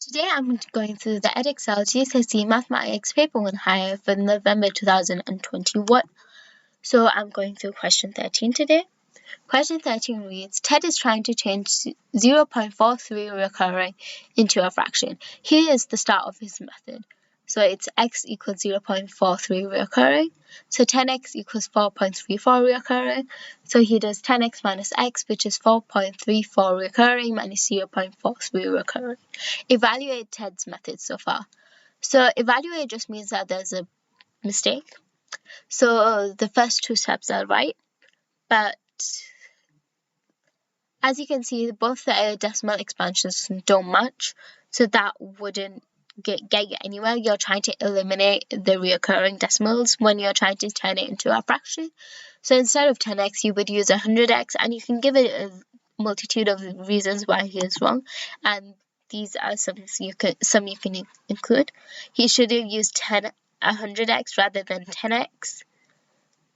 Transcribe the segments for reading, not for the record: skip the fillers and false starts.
Today I'm going through the EDEXCEL GCSE Math Paper 1 Higher for November 2021. So I'm going through question 13 today. Question 13 reads, Ted is trying to change 0.43 recurring into a fraction. Here is the start of his method. So it's x equals 0.43 recurring. So 10x equals 4.34 recurring. So he does 10x minus x, which is 4.34 recurring minus 0.43 recurring. Evaluate Ted's method so far. So evaluate just means that there's a mistake. So the first two steps are right, but as you can see, both the decimal expansions don't match, so that wouldn't get you anywhere. You're trying to eliminate the recurring decimals when you're trying to turn it into a fraction. So instead of 10x, you would use 100x, and you can give it a multitude of reasons why he is wrong, and these are some you can include. He should have used 100x rather than 10x.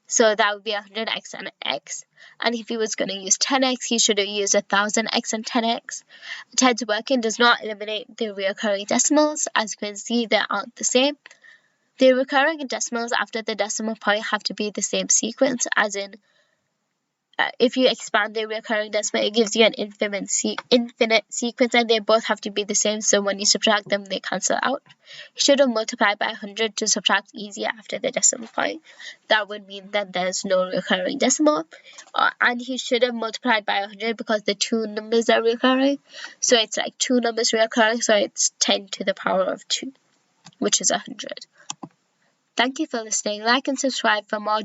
So that would be 100x and x. And if he was going to use 10x, he should have used 1000x and 10x. Ted's working does not eliminate the recurring decimals. As you can see, they aren't the same. The recurring decimals after the decimal point have to be the same sequence, as in if you expand the recurring decimal, it gives you an infinite sequence, and they both have to be the same, so when you subtract them, they cancel out. You should have multiplied by 100 to subtract easier after the decimal point. That would mean that there's no recurring decimal. And he should have multiplied by 100 because the two numbers are recurring. So it's like two numbers recurring, so it's 10 to the power of 2, which is 100. Thank you for listening. Like and subscribe for more